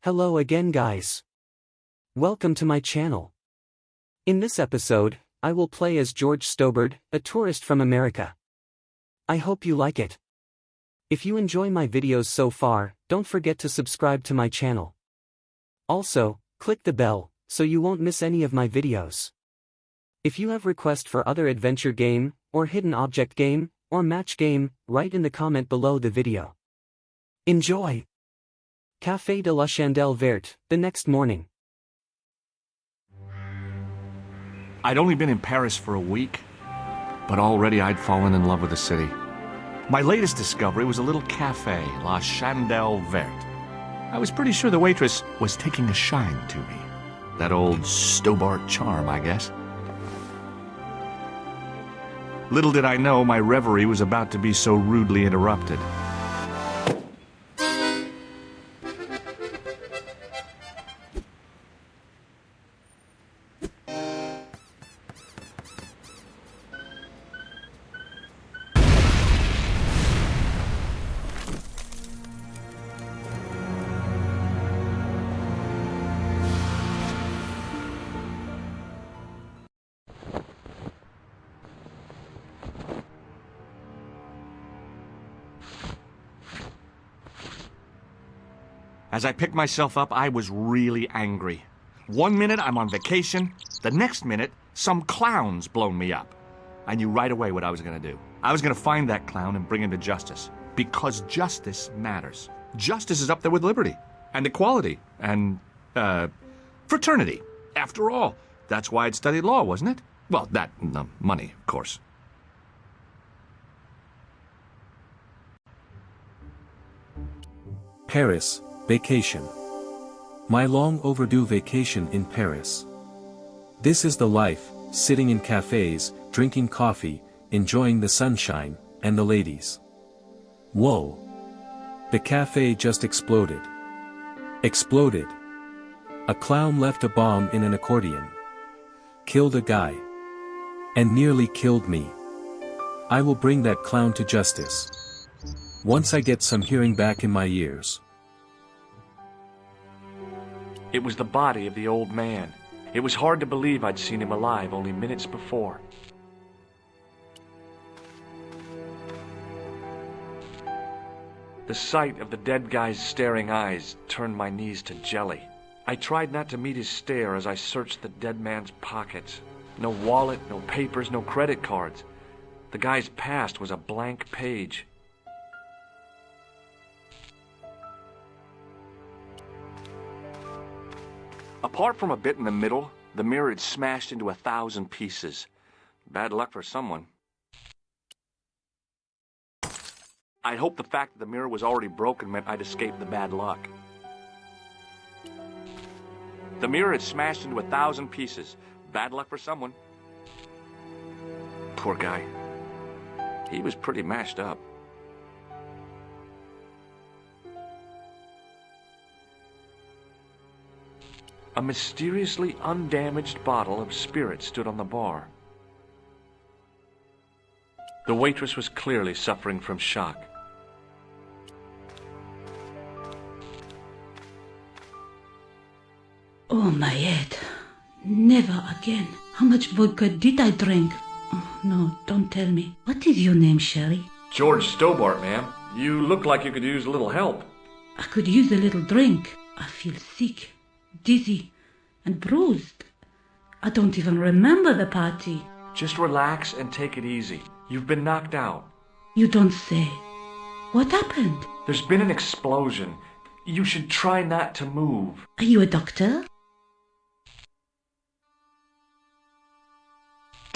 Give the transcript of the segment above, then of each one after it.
Hello again guys. Welcome to my channel. In this episode, I will play as George Stobart, a tourist from America. I hope you like it. If you enjoy my videos so far, don't forget to subscribe to my channel. Also, click the bell, so you won't miss any of my videos. If you have requests for other adventure game, or hidden object game, or match game, write in the comment below the video. Enjoy! Café de la Chandelle Verte, the next morning. I'd only been in Paris for a week, but already I'd fallen in love with the city. My latest discovery was a little café, La Chandelle Verte. I was pretty sure the waitress was taking a shine to me. That old Stobart charm, I guess. Little did I know my reverie was about to be so rudely interrupted. As I picked myself up, I was really angry. 1 minute I'm on vacation, the next minute some clown's blown me up. I knew right away what I was going to do. I was going to find that clown and bring him to justice. Because justice matters. Justice is up there with liberty, and equality, and, fraternity. After all, that's why I'd studied law, wasn't it? Well, that and the money, of course. Paris. Vacation. My long overdue vacation in Paris. This is the life, sitting in cafes, drinking coffee, enjoying the sunshine, and the ladies. Whoa. The cafe just exploded. Exploded. A clown left a bomb in an accordion. Killed a guy. And nearly killed me. I will bring that clown to justice. Once I get some hearing back in my ears. It was the body of the old man. It was hard to believe I'd seen him alive only minutes before. The sight of the dead guy's staring eyes turned my knees to jelly. I tried not to meet his stare as I searched the dead man's pockets. No wallet, no papers, no credit cards. The guy's past was a blank page. Apart from a bit in the middle, the mirror had smashed into 1,000 pieces. Bad luck for someone. I'd hoped the fact that the mirror was already broken meant I'd escaped the bad luck. The mirror had smashed into 1,000 pieces. Bad luck for someone. Poor guy. He was pretty mashed up. A mysteriously undamaged bottle of spirit stood on the bar. The waitress was clearly suffering from shock. Oh, my head. Never again. How much vodka did I drink? Oh, no, don't tell me. What is your name, Sherry? George Stobart, ma'am. You look like you could use a little help. I could use a little drink. I feel sick, dizzy, and bruised. I don't even remember the party. Just relax and take it easy. You've been knocked out. You don't say. What happened? There's been an explosion. You should try not to move. Are you a doctor?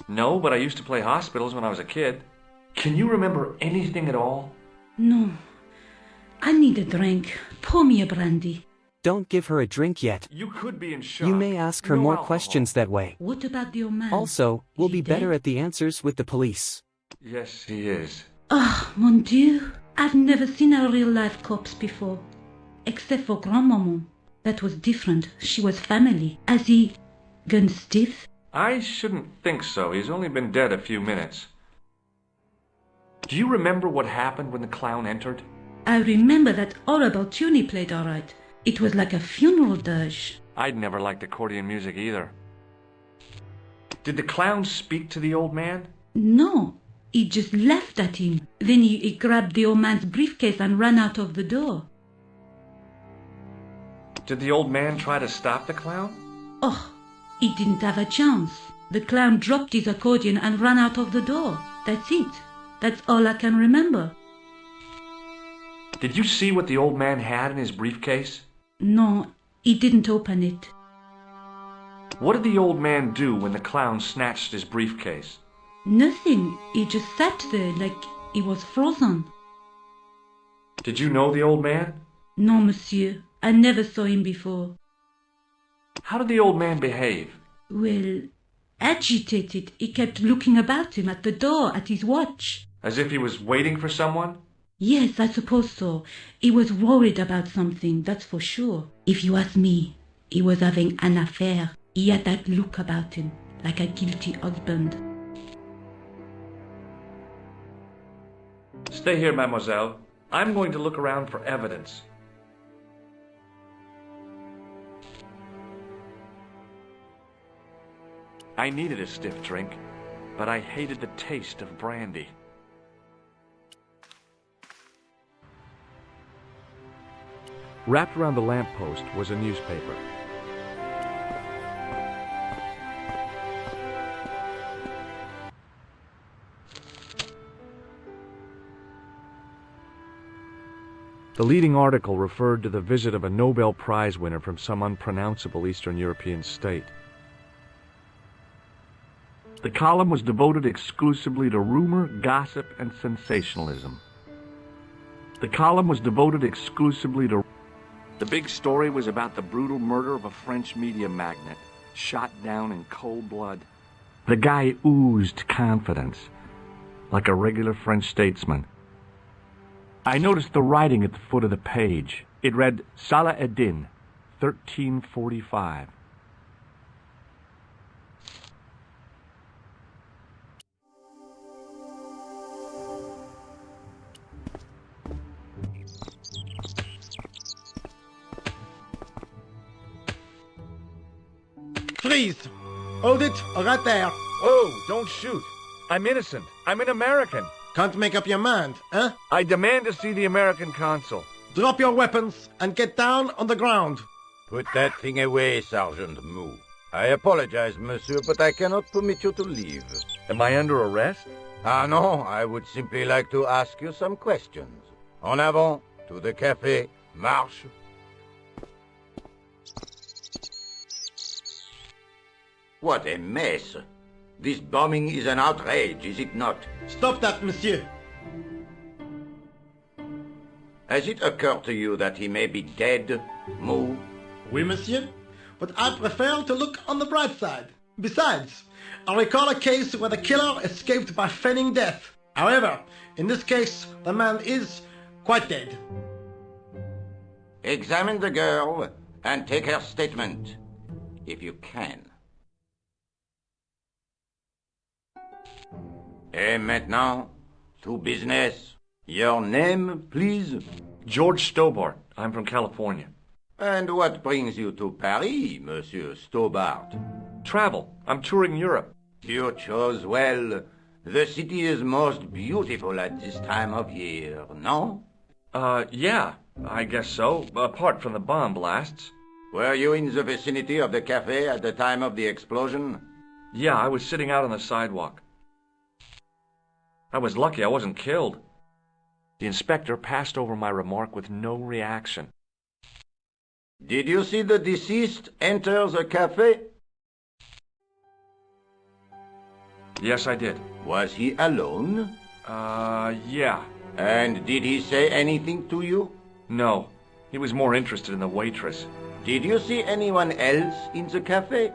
No, but I used to play hospitals when I was a kid. Can you remember anything at all? No. I need a drink. Pour me a brandy. Don't give her a drink yet. You could be in shock. You may ask her No more alcohol. questions that way. What about the old man? Also, we'll Is he be better dead? at the answers with the police. Yes, he is. Ah, mon Dieu. I've never seen a real-life corpse before. Except for grandmaman. That was different. She was family. Has he gone stiff? I shouldn't think so. He's only been dead a few minutes. Do you remember what happened when the clown entered? I remember that horrible tune he played all right. It was like a funeral dirge. I'd never liked accordion music either. Did the clown speak to the old man? No, he just laughed at him. Then he grabbed the old man's briefcase and ran out of the door. Did the old man try to stop the clown? Oh, he didn't have a chance. The clown dropped his accordion and ran out of the door. That's it. That's all I can remember. Did you see what the old man had in his briefcase? No, he didn't open it. What did the old man do when the clown snatched his briefcase? Nothing. He just sat there like he was frozen. Did you know the old man? No, monsieur. I never saw him before. How did the old man behave? Well, agitated. He kept looking about him at the door, at his watch. As if he was waiting for someone? Yes, I suppose so. He was worried about something, that's for sure. If you ask me, he was having an affair. He had that look about him, like a guilty husband. Stay here, mademoiselle. I'm going to look around for evidence. I needed a stiff drink, but I hated the taste of brandy. Wrapped around the lamppost was a newspaper. The leading article referred to the visit of a Nobel Prize winner from some unpronounceable Eastern European state. The column was devoted exclusively to rumor, gossip, and sensationalism. The column was devoted exclusively to... The big story was about the brutal murder of a French media magnate, shot down in cold blood. The guy oozed confidence, like a regular French statesman. I noticed the writing at the foot of the page. It read, Salah Eddin, 1345. Freeze! Hold it, right there. Whoa, don't shoot. I'm innocent. I'm an American. Can't make up your mind, huh? I demand to see the American consul. Drop your weapons and get down on the ground. Put that thing away, Sergeant Moo. I apologize, monsieur, but I cannot permit you to leave. Am I under arrest? Ah, no, I would simply like to ask you some questions. En avant, to the café, marche. What a mess. This bombing is an outrage, is it not? Stop that, monsieur. Has it occurred to you that he may be dead, Moo? Oui, monsieur. But I prefer to look on the bright side. Besides, I recall a case where the killer escaped by feigning death. However, in this case, the man is quite dead. Examine the girl and take her statement, if you can. Et maintenant, to business. Your name, please? George Stobart. I'm from California. And what brings you to Paris, Monsieur Stobart? Travel. I'm touring Europe. You chose well. The city is most beautiful at this time of year, no? Yeah, I guess so, apart from the bomb blasts. Were you in the vicinity of the cafe at the time of the explosion? Yeah, I was sitting out on the sidewalk. I was lucky I wasn't killed. The inspector passed over my remark with no reaction. Did you see the deceased enter the cafe? Yes, I did. Was he alone? Yeah. And did he say anything to you? No. He was more interested in the waitress. Did you see anyone else in the cafe?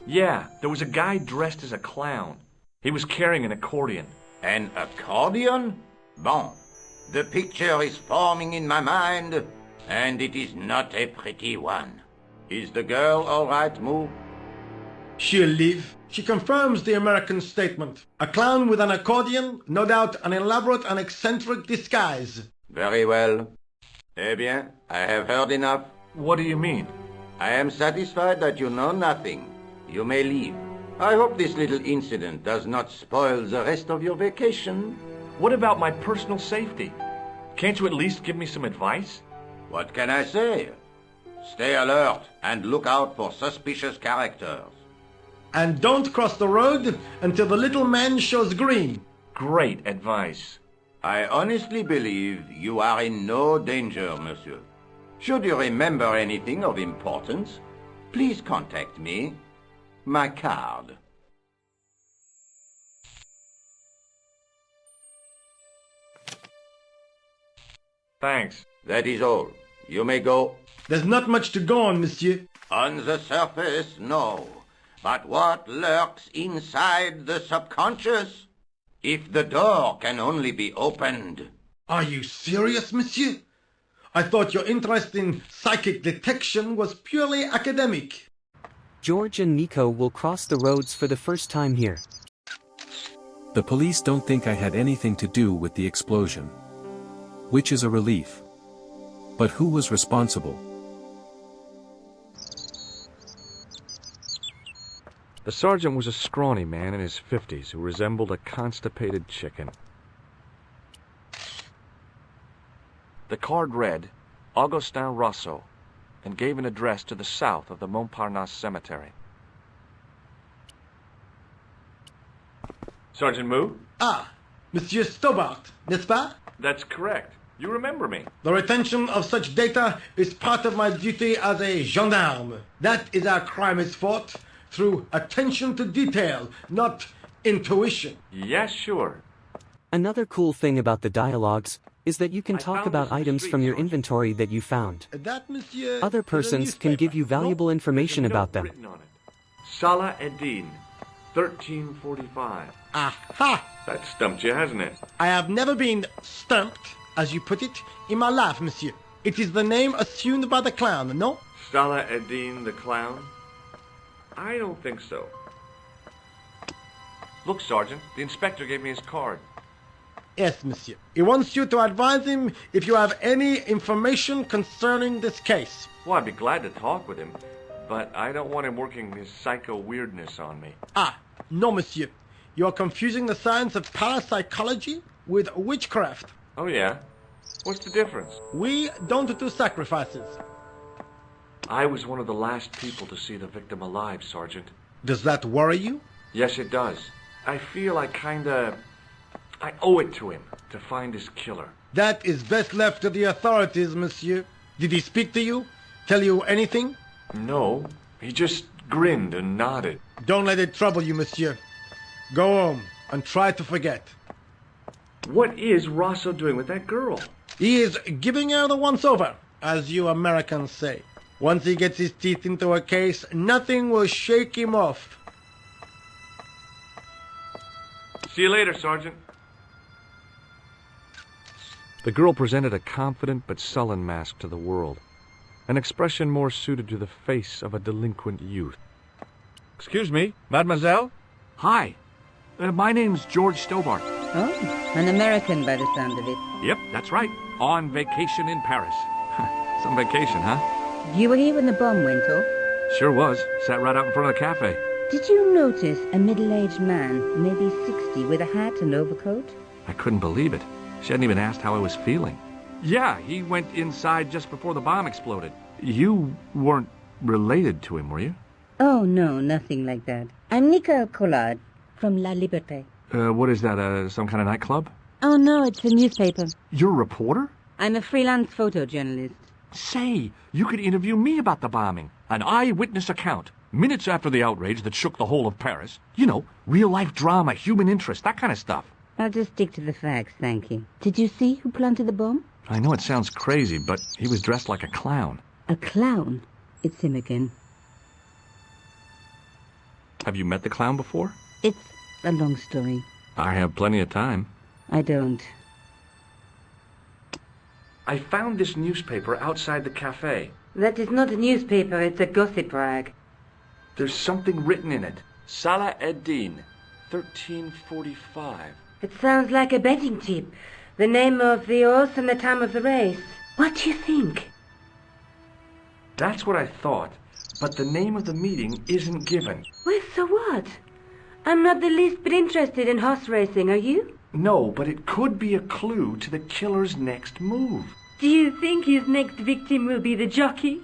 Yeah, there was a guy dressed as a clown. He was carrying an accordion. An accordion? Bon. The picture is forming in my mind, and it is not a pretty one. Is the girl all right, Moo? She'll live. She confirms the American statement. A clown with an accordion, no doubt an elaborate and eccentric disguise. Very well. Eh bien, I have heard enough. What do you mean? I am satisfied that you know nothing. You may leave. I hope this little incident does not spoil the rest of your vacation. What about my personal safety? Can't you at least give me some advice? What can I say? Stay alert and look out for suspicious characters. And don't cross the road until the little man shows green. Great advice. I honestly believe you are in no danger, monsieur. Should you remember anything of importance, please contact me. My card. Thanks. That is all. You may go. There's not much to go on, monsieur. On the surface, no. But what lurks inside the subconscious? If the door can only be opened. Are you serious, monsieur? I thought your interest in psychic detection was purely academic. George and Nico will cross the roads for the first time here. The police don't think I had anything to do with the explosion. Which is a relief. But who was responsible? The sergeant was a scrawny man in his 50s who resembled a constipated chicken. The card read, Augustin Rousseau, and gave an address to the south of the Montparnasse Cemetery. Sergeant Moo? Ah, Monsieur Stobart, n'est-ce pas? That's correct. You remember me. The retention of such data is part of my duty as a gendarme. That is how crime is fought, through attention to detail, not intuition. Yes, sure. Another cool thing about the dialogues is that you can I talk found about this in the items street, from your Sergeant. inventory that you found. That, monsieur, Other is a persons can give newspaper. you valuable information There's a about note them. written on it. Salah Eddin, 1345. Aha! That stumped you, hasn't it? I have never been stumped, as you put it, in my life, monsieur. It is the name assumed by the clown, no? Salah Eddin the clown? I don't think so. Look, Sergeant, the inspector gave me his card. Yes, monsieur. He wants you to advise him if you have any information concerning this case. Well, I'd be glad to talk with him, but I don't want him working his psycho weirdness on me. Ah, no, monsieur. You are confusing the science of parapsychology with witchcraft. Oh, yeah? What's the difference? We don't do sacrifices. I was one of the last people to see the victim alive, Sergeant. Does that worry you? Yes, it does. I feel I owe it to him to find his killer. That is best left to the authorities, monsieur. Did he speak to you? Tell you anything? No, he just grinned and nodded. Don't let it trouble you, monsieur. Go home and try to forget. What is Rosso doing with that girl? He is giving her the once-over, as you Americans say. Once he gets his teeth into a case, nothing will shake him off. See you later, Sergeant. The girl presented a confident but sullen mask to the world, an expression more suited to the face of a delinquent youth. Excuse me, mademoiselle? Hi. My name's George Stobart. Oh, an American by the sound of it. Yep, that's right. On vacation in Paris. Some vacation, huh? You were here when the bomb went off? Sure was. Sat right out in front of the cafe. Did you notice a middle-aged man, maybe 60, with a hat and overcoat? I couldn't believe it. She hadn't even asked how I was feeling. Yeah, he went inside just before the bomb exploded. You weren't related to him, were you? Oh, no, nothing like that. I'm Nicole Collard from La Liberté. What is that, some kind of nightclub? Oh, no, it's a newspaper. You're a reporter? I'm a freelance photojournalist. Say, you could interview me about the bombing. An eyewitness account. Minutes after the outrage that shook the whole of Paris. You know, real-life drama, human interest, that kind of stuff. I'll just stick to the facts, thank you. Did you see who planted the bomb? I know it sounds crazy, but he was dressed like a clown. A clown? It's him again. Have you met the clown before? It's a long story. I have plenty of time. I don't. I found this newspaper outside the cafe. That is not a newspaper, it's a gossip rag. There's something written in it. Salah Eddin, 1345. It sounds like a betting tip. The name of the horse and the time of the race. What do you think? That's what I thought, but the name of the meeting isn't given. Well, so what? I'm not the least bit interested in horse racing, are you? No, but it could be a clue to the killer's next move. Do you think his next victim will be the jockey?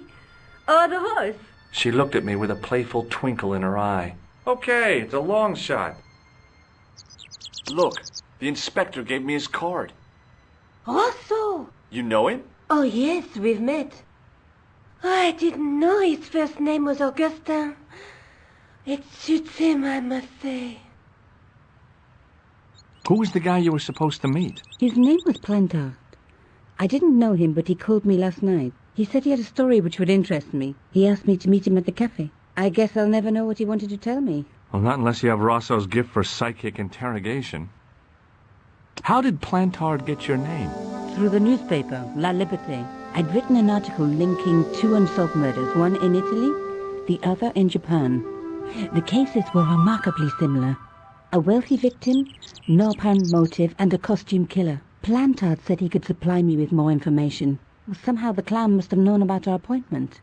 Or the horse? She looked at me with a playful twinkle in her eye. Okay, it's a long shot. Look, the inspector gave me his card. Rosso! You know him? Oh, yes, we've met. I didn't know his first name was Augustin. It suits him, I must say. Who was the guy you were supposed to meet? His name was Plantard. I didn't know him, but he called me last night. He said he had a story which would interest me. He asked me to meet him at the cafe. I guess I'll never know what he wanted to tell me. Well, not unless you have Rosso's gift for psychic interrogation. How did Plantard get your name? Through the newspaper, La Liberté. I'd written an article linking two unsolved murders, one in Italy, the other in Japan. The cases were remarkably similar. A wealthy victim, no apparent motive, and a costume killer. Plantard said he could supply me with more information. Somehow the clown must have known about our appointment.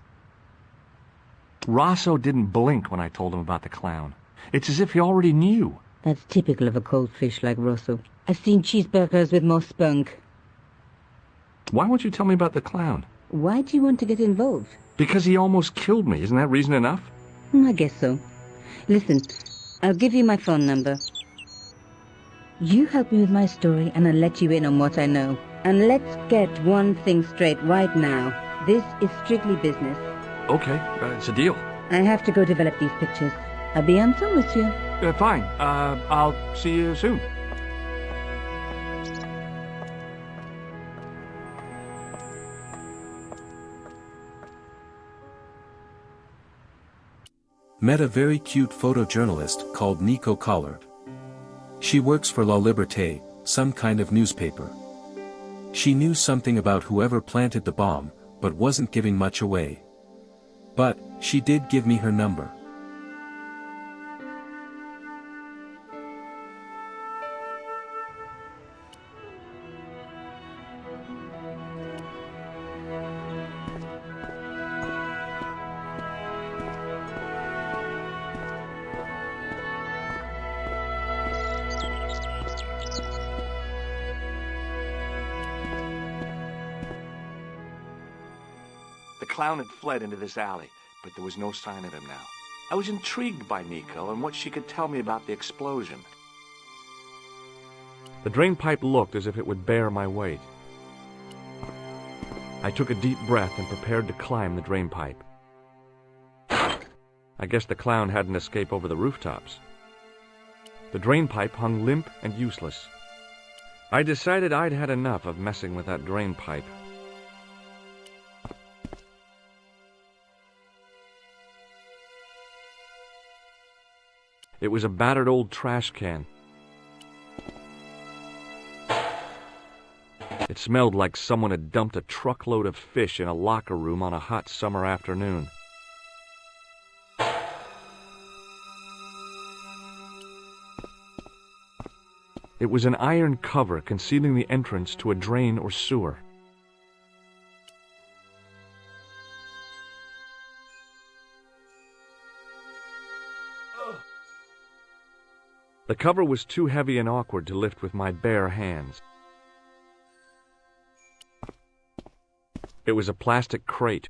Rosso didn't blink when I told him about the clown. It's as if he already knew. That's typical of a cold fish like Rosso. I've seen cheeseburgers with more spunk. Why won't you tell me about the clown? Why do you want to get involved? Because he almost killed me. Isn't that reason enough? I guess so. Listen, I'll give you my phone number. You help me with my story and I'll let you in on what I know. And let's get one thing straight right now. This is strictly business. Okay, it's a deal. I have to go develop these pictures. À bientôt, monsieur. Fine. I'll see you soon. Met a very cute photojournalist called Nico Collard. She works for La Liberté, some kind of newspaper. She knew something about whoever planted the bomb, but wasn't giving much away. But, she did give me her number. The clown had fled into this alley, but there was no sign of him now. I was intrigued by Nico and what she could tell me about the explosion. The drain pipe looked as if it would bear my weight. I took a deep breath and prepared to climb the drain pipe. I guess the clown had an escape over the rooftops. The drain pipe hung limp and useless. I decided I'd had enough of messing with that drain pipe. It was a battered old trash can. It smelled like someone had dumped a truckload of fish in a locker room on a hot summer afternoon. It was an iron cover concealing the entrance to a drain or sewer. The cover was too heavy and awkward to lift with my bare hands. It was a plastic crate.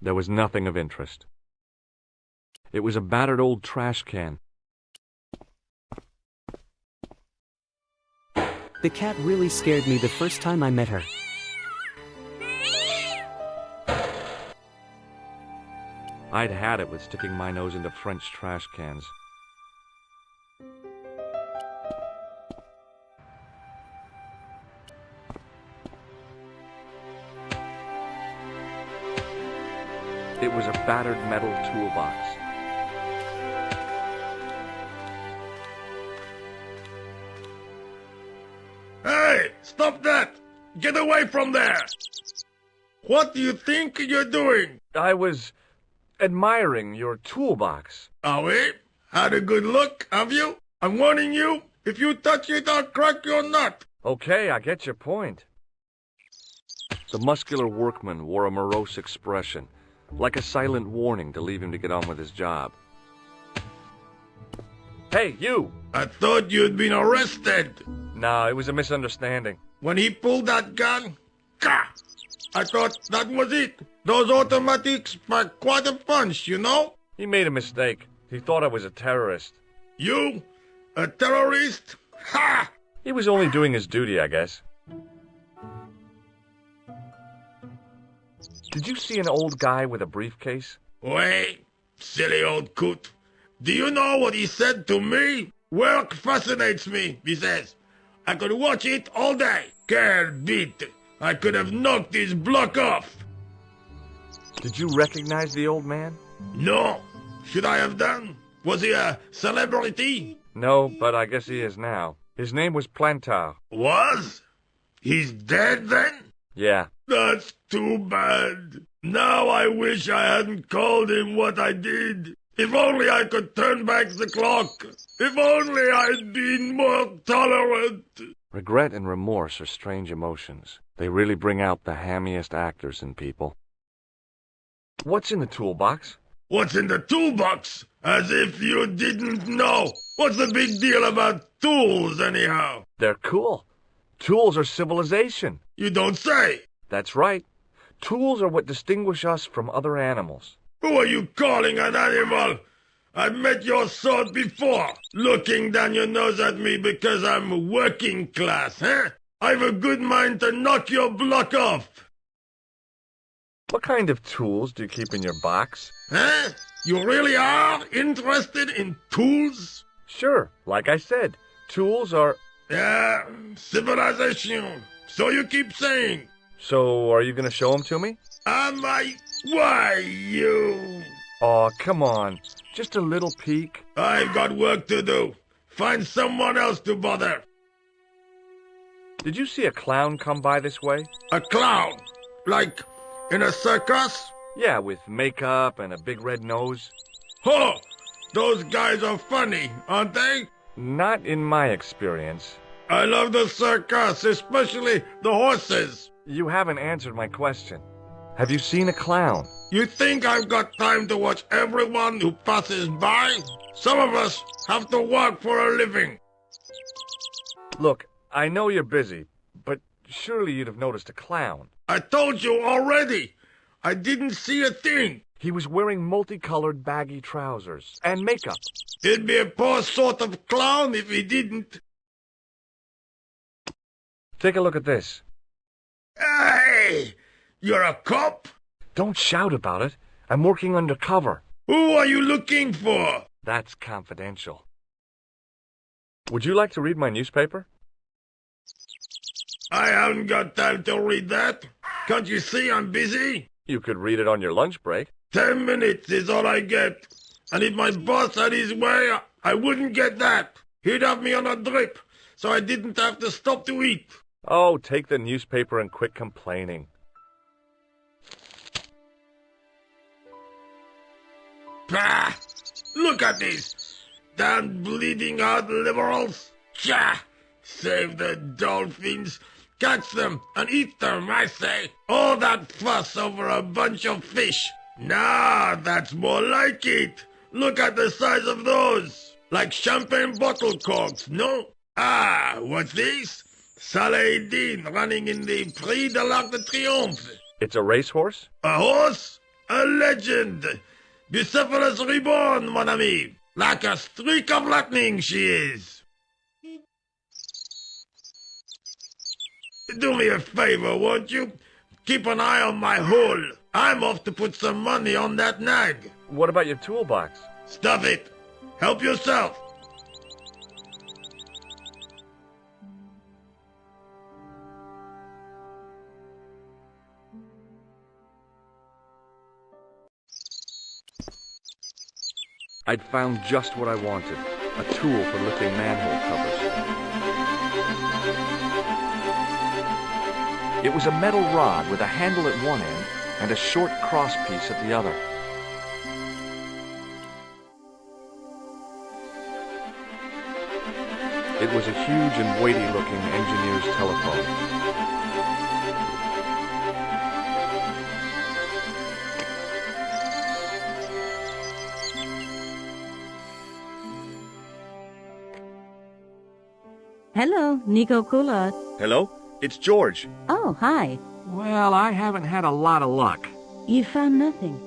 There was nothing of interest. It was a battered old trash can. The cat really scared me the first time I met her. I'd had it with sticking my nose into French trash cans. It was a battered metal toolbox. Hey, stop that! Get away from there! What do you think you're doing? I was admiring your toolbox. Oh, we? Had a good look, have you? I'm warning you, if you touch it, I'll crack your nut. Okay, I get your point. The muscular workman wore a morose expression, like a silent warning to leave him to get on with his job. Hey, you! I thought you'd been arrested. Nah, it was a misunderstanding. When he pulled that gun, gah! I thought that was it. Those automatics pack quite a punch, you know? He made a mistake. He thought I was a terrorist. You? A terrorist? Ha! He was only doing his duty, I guess. Did you see an old guy with a briefcase? Wait, silly old coot. Do you know what he said to me? Work fascinates me, he says. I could watch it all day. Quel bit. I could have knocked his block off. Did you recognize the old man? No. Should I have done? Was he a celebrity? No, but I guess he is now. His name was Plantard. Was? He's dead then? Yeah. That's too bad. Now I wish I hadn't called him what I did. If only I could turn back the clock. If only I'd been more tolerant. Regret and remorse are strange emotions. They really bring out the hammiest actors in people. What's in the toolbox? What's in the toolbox? As if you didn't know. What's the big deal about tools, anyhow? They're cool. Tools are civilization. You don't say. That's right. Tools are what distinguish us from other animals. Who are you calling an animal? I've met your sort before, looking down your nose at me because I'm working class, huh? I've a good mind to knock your block off. What kind of tools do you keep in your box? Huh? You really are interested in tools? Sure, like I said, tools are... Yeah, civilization. So you keep saying. So, are you gonna show them to me? Am I? Why, you? Aw, come on. Just a little peek. I've got work to do. Find someone else to bother. Did you see a clown come by this way? A clown? Like in a circus? Yeah, with makeup and a big red nose. Oh, those guys are funny, aren't they? Not in my experience. I love the circus, especially the horses. You haven't answered my question. Have you seen a clown? You think I've got time to watch everyone who passes by? Some of us have to work for a living. Look, I know you're busy, but surely you'd have noticed a clown. I told you already. I didn't see a thing. He was wearing multicolored baggy trousers and makeup. He'd be a poor sort of clown if he didn't. Take a look at this. Hey! You're a cop? Don't shout about it. I'm working undercover. Who are you looking for? That's confidential. Would you like to read my newspaper? I haven't got time to read that. Can't you see I'm busy? You could read it on your lunch break. 10 minutes is all I get. And if my boss had his way, I wouldn't get that. He'd have me on a drip, so I didn't have to stop to eat. Oh, take the newspaper and quit complaining. Pah! Look at this! Damn bleeding heart liberals! Tcha! Save the dolphins! Catch them and eat them, I say! All that fuss over a bunch of fish! Nah, that's more like it! Look at the size of those! Like champagne bottle corks, no? Ah, what's this? Saladin running in the Prix de l'Arc de Triomphe! It's a racehorse? A horse? A legend! Bucephalus reborn, mon ami! Like a streak of lightning she is! Do me a favor, won't you? Keep an eye on my hole. I'm off to put some money on that nag. What about your toolbox? Stuff it. Help yourself. I'd found just what I wanted. A tool for lifting manhole covers. It was a metal rod with a handle at one end and a short crosspiece at the other. It was a huge and weighty-looking engineer's telephone. Hello, Nico Coulard. Hello? It's George. Oh, hi. Well, I haven't had a lot of luck. You found nothing?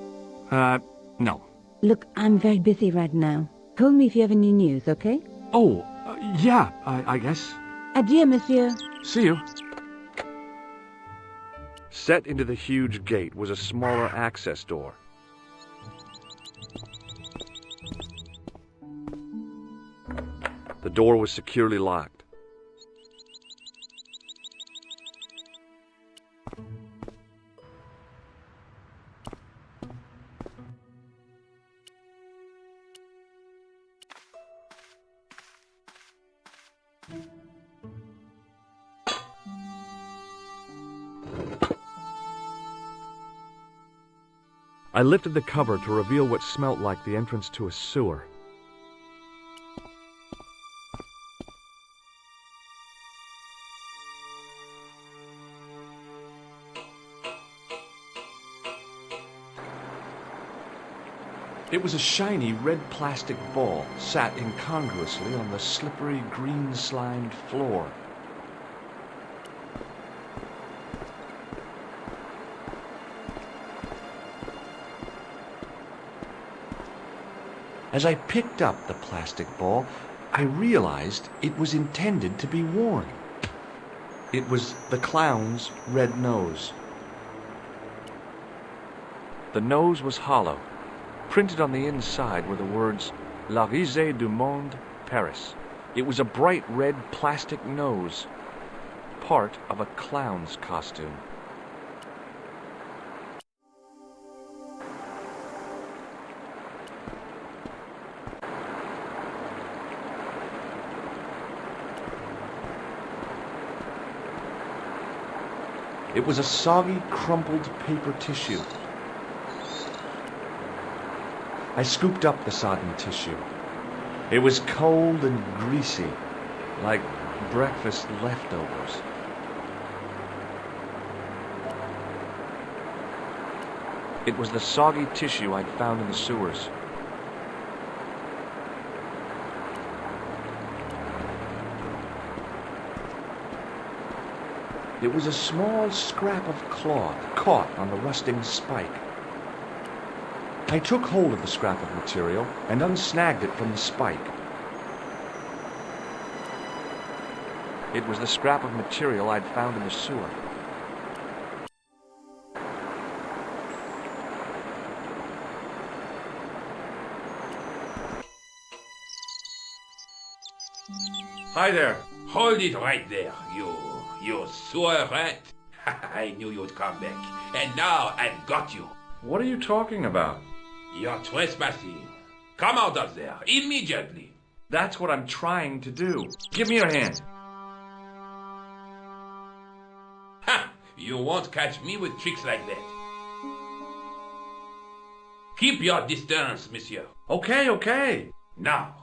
No. Look, I'm very busy right now. Call me if you have any news, okay? Oh, yeah, I guess. Adieu, monsieur. See you. Set into the huge gate was a smaller access door. The door was securely locked. I lifted the cover to reveal what smelt like the entrance to a sewer. It was a shiny red plastic ball sat incongruously on the slippery green-slimed floor. As I picked up the plastic ball, I realized it was intended to be worn. It was the clown's red nose. The nose was hollow. Printed on the inside were the words, La Risée du Monde, Paris. It was a bright red plastic nose, part of a clown's costume. It was a soggy, crumpled paper tissue. I scooped up the sodden tissue. It was cold and greasy, like breakfast leftovers. It was the soggy tissue I'd found in the sewers. It was a small scrap of cloth caught on the rusting spike. I took hold of the scrap of material and unsnagged it from the spike. It was the scrap of material I'd found in the sewer. Hi there. Hold it right there, you sewer rat. I knew you'd come back, and now I've got you. What are you talking about? You're trespassing. Come out of there, immediately. That's what I'm trying to do. Give me your hand. Ha! You won't catch me with tricks like that. Keep your distance, monsieur. Okay. Now,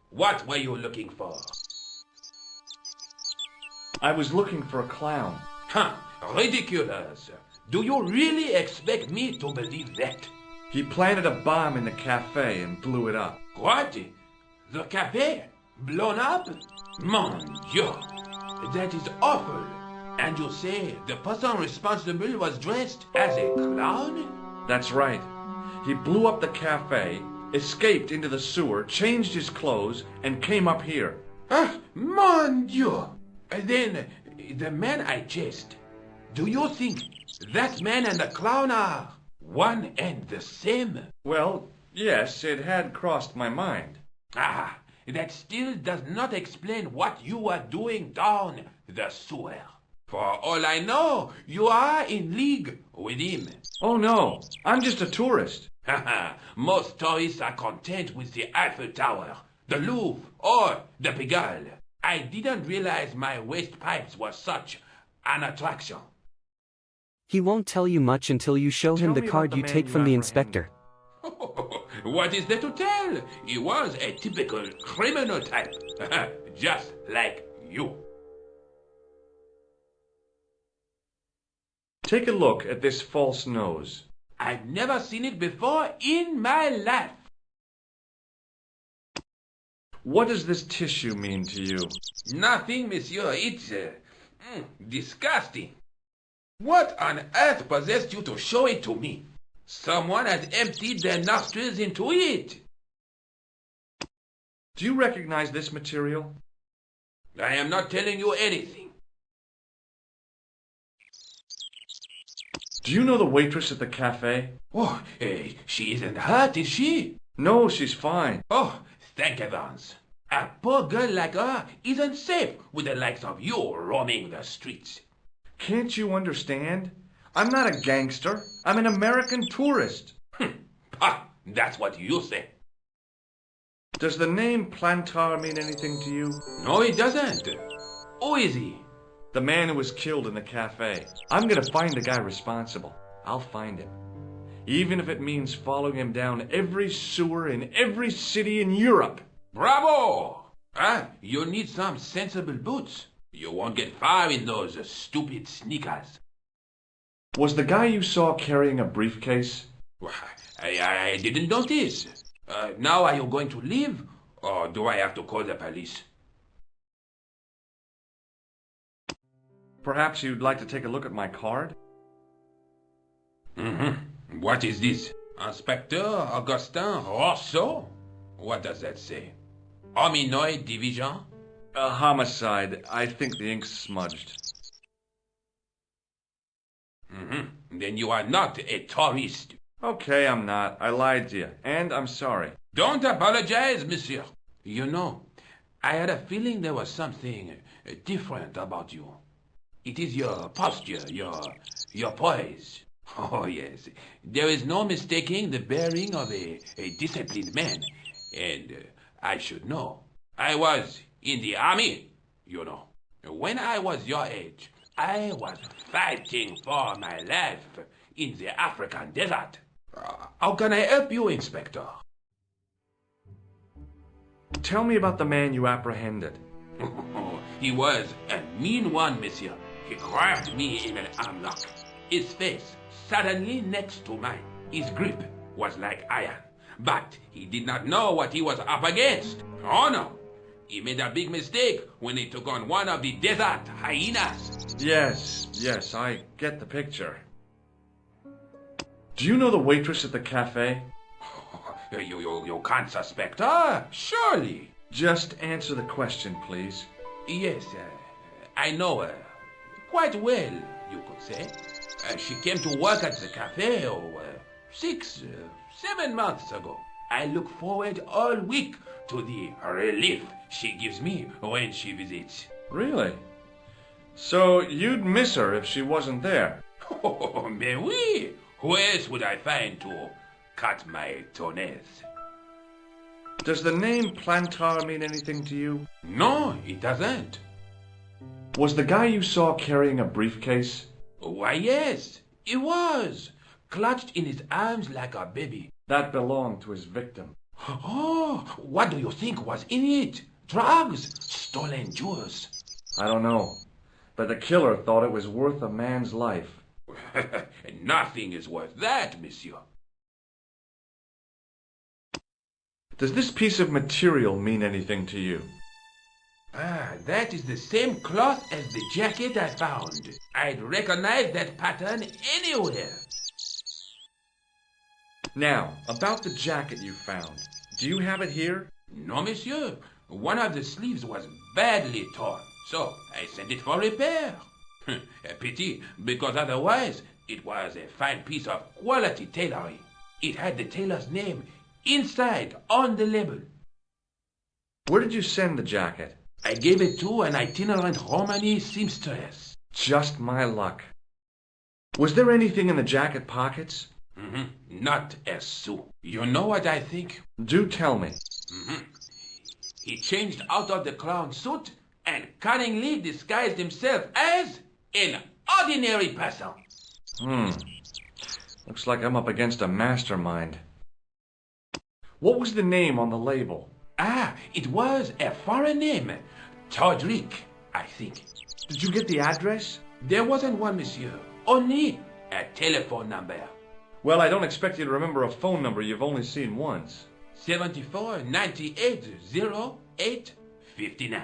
what were you looking for? I was looking for a clown. Huh, ridiculous. Do you really expect me to believe that? He planted a bomb in the cafe and blew it up. What? The cafe? Blown up? Mon Dieu, that is awful. And you say the person responsible was dressed as a clown? That's right. He blew up the cafe, escaped into the sewer, changed his clothes, and came up here. Ah, mon Dieu. Then, the man I chased, do you think that man and the clown are one and the same? Well, yes, it had crossed my mind. Ah, that still does not explain what you are doing down the sewer. For all I know, you are in league with him. Oh no, I'm just a tourist. Haha, most tourists are content with the Eiffel Tower, the Louvre, or the Pigalle. I didn't realize my waste pipes were such an attraction. He won't tell you much until you show him the card you take from the inspector. What is there to tell? He was a typical criminal type, just like you. Take a look at this false nose. I've never seen it before in my life. What does this tissue mean to you? Nothing, monsieur. It's disgusting. What on earth possessed you to show it to me? Someone has emptied their nostrils into it. Do you recognize this material? I am not telling you anything. Do you know the waitress at the cafe? Oh, she isn't hurt, is she? No, she's fine. Oh, thank heavens. A poor girl like her isn't safe with the likes of you roaming the streets. Can't you understand? I'm not a gangster. I'm an American tourist. That's what you say. Does the name Plantar mean anything to you? No, it doesn't. Who is he? The man who was killed in the cafe. I'm gonna find the guy responsible. I'll find him. Even if it means following him down every sewer in every city in Europe. Bravo! You need some sensible boots. You won't get far in those stupid sneakers. Was the guy you saw carrying a briefcase? I didn't notice. Now are you going to leave? Or do I have to call the police? Perhaps you'd like to take a look at my card? What is this? Inspector Augustin Rousseau? What does that say? Hominoid Division? A homicide. I think the ink's smudged. Then you are not a tourist. Okay, I'm not. I lied to you. And I'm sorry. Don't apologize, monsieur. You know, I had a feeling there was something different about you. It is your posture, your poise. Oh, yes. There is no mistaking the bearing of a disciplined man. And I should know. I was in the army, you know. When I was your age, I was fighting for my life in the African desert. How can I help you, Inspector? Tell me about the man you apprehended. He was a mean one, monsieur. He grabbed me in an armlock. His face suddenly next to mine. His grip was like iron. But he did not know what he was up against. Oh no! He made a big mistake when he took on one of the desert hyenas. Yes, I get the picture. Do you know the waitress at the cafe? You can't suspect her, surely. Just answer the question, please. Yes, I know her. Quite well, you could say. She came to work at the cafe 6, 7 months ago. I look forward all week to the relief she gives me when she visits. Really? So you'd miss her if she wasn't there? Oh, mais oui. Who else would I find to cut my toenails? Does the name Plantar mean anything to you? No, it doesn't. Was the guy you saw carrying a briefcase? Why, yes, he was. Clutched in his arms like a baby. That belonged to his victim. Oh, what do you think was in it? Drugs? Stolen jewels? I don't know. But the killer thought it was worth a man's life. Nothing is worth that, monsieur. Does this piece of material mean anything to you? That is the same cloth as the jacket I found. I'd recognize that pattern anywhere. Now, about the jacket you found. Do you have it here? No, monsieur. One of the sleeves was badly torn, so I sent it for repair. A pity, because otherwise it was a fine piece of quality tailoring. It had the tailor's name inside on the label. Where did you send the jacket? I gave it to an itinerant Romani seamstress. Just my luck. Was there anything in the jacket pockets? Not a sou. You know what I think? Do tell me. He changed out of the clown suit and cunningly disguised himself as an ordinary person. Looks like I'm up against a mastermind. What was the name on the label? It was a foreign name. Todrick, I think. Did you get the address? There wasn't one, monsieur. Only a telephone number. Well, I don't expect you to remember a phone number you've only seen once. 74 98 0 1859.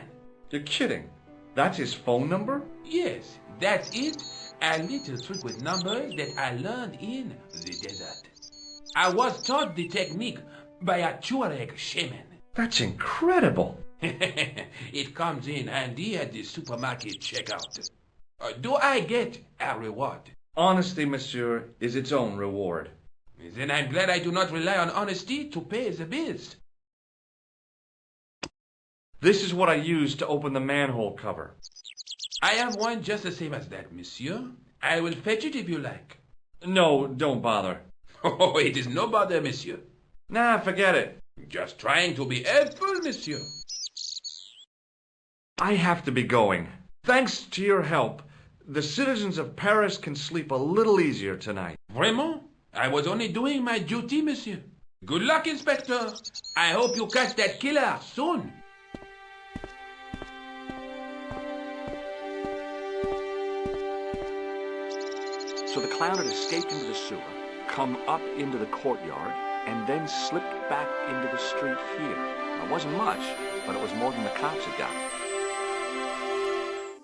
You're kidding. That's his phone number? Yes, that's it. A little trick with numbers that I learned in the desert. I was taught the technique by a Tuareg shaman. That's incredible. It comes in handy at the supermarket checkout. Do I get a reward? Honesty, monsieur, is its own reward. Then I'm glad I do not rely on honesty to pay the bills. This is what I used to open the manhole cover. I have one just the same as that, monsieur. I will fetch it if you like. No, don't bother. Oh, it is no bother, monsieur. Nah, forget it. Just trying to be helpful, monsieur. I have to be going. Thanks to your help, the citizens of Paris can sleep a little easier tonight. Vraiment? I was only doing my duty, monsieur. Good luck, Inspector. I hope you catch that killer soon. So the clown had escaped into the sewer, come up into the courtyard, and then slipped back into the street here. It wasn't much, but it was more than the cops had got.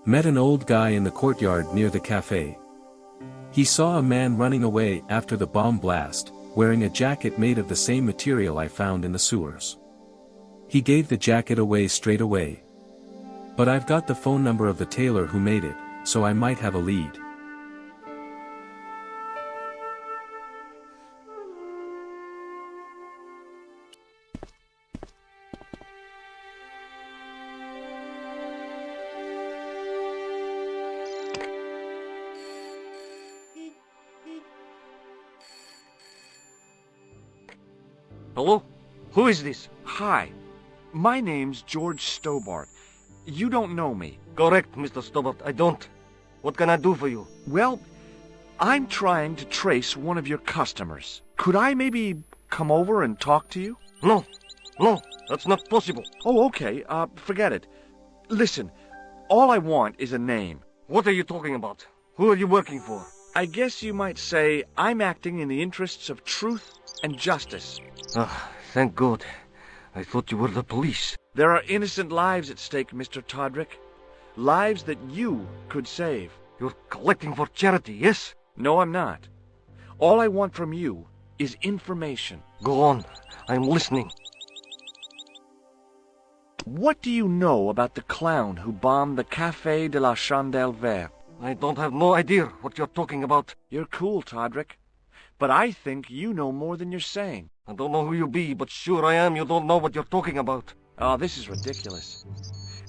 Met an old guy in the courtyard near the cafe. He saw a man running away after the bomb blast, wearing a jacket made of the same material I found in the sewers. He gave the jacket away straight away. But I've got the phone number of the tailor who made it, so I might have a lead. Hello? Who is this? Hi. My name's George Stobart. You don't know me. Correct, Mr. Stobart. I don't. What can I do for you? Well, I'm trying to trace one of your customers. Could I maybe come over and talk to you? No. No, that's not possible. Oh, okay. Forget it. Listen, all I want is a name. What are you talking about? Who are you working for? I guess you might say I'm acting in the interests of truth and justice. Ah, thank God. I thought you were the police. There are innocent lives at stake, Mr. Todrick. Lives that you could save. You're collecting for charity, yes? No, I'm not. All I want from you is information. Go on. I'm listening. What do you know about the clown who bombed the Café de la Chandelle Verte? I don't have no idea what you're talking about. You're cool, Todrick. But I think you know more than you're saying. I don't know who you be, but sure I am you don't know what you're talking about. Oh, this is ridiculous.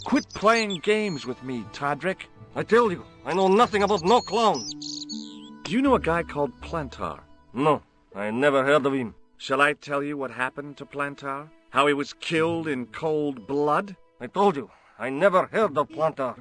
Quit playing games with me, Todrick. I tell you, I know nothing about no clown. Do you know a guy called Plantar? No, I never heard of him. Shall I tell you what happened to Plantar? How he was killed in cold blood? I told you, I never heard of Plantar.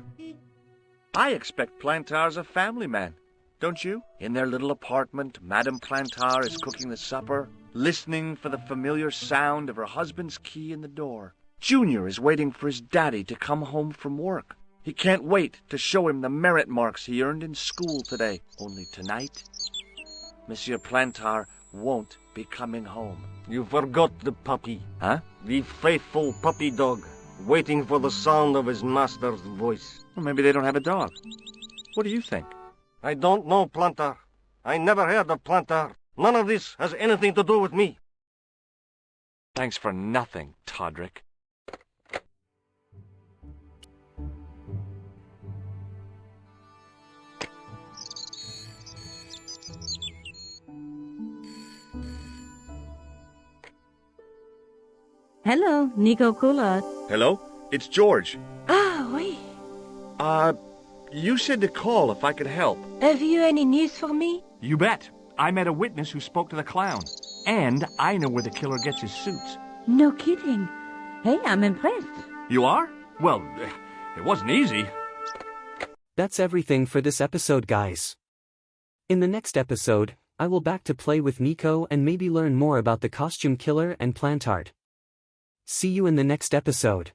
I expect Plantar's a family man, don't you? In their little apartment, Madame Plantar is cooking the supper, listening for the familiar sound of her husband's key in the door. Junior is waiting for his daddy to come home from work. He can't wait to show him the merit marks he earned in school today. Only tonight, Monsieur Plantar won't be coming home. You forgot the puppy. Huh? The faithful puppy dog, waiting for the sound of his master's voice. Well, maybe they don't have a dog. What do you think? I don't know, Plantar. I never heard of Plantar. None of this has anything to do with me. Thanks for nothing, Todrick. Hello, Nico Coulard. Hello? It's George. Ah, oui. You said to call if I could help. Have you any news for me? You bet. I met a witness who spoke to the clown. And I know where the killer gets his suits. No kidding. Hey, I'm impressed. You are? Well, it wasn't easy. That's everything for this episode, guys. In the next episode, I will back to play with Nico and maybe learn more about the costume killer and Plantard. See you in the next episode.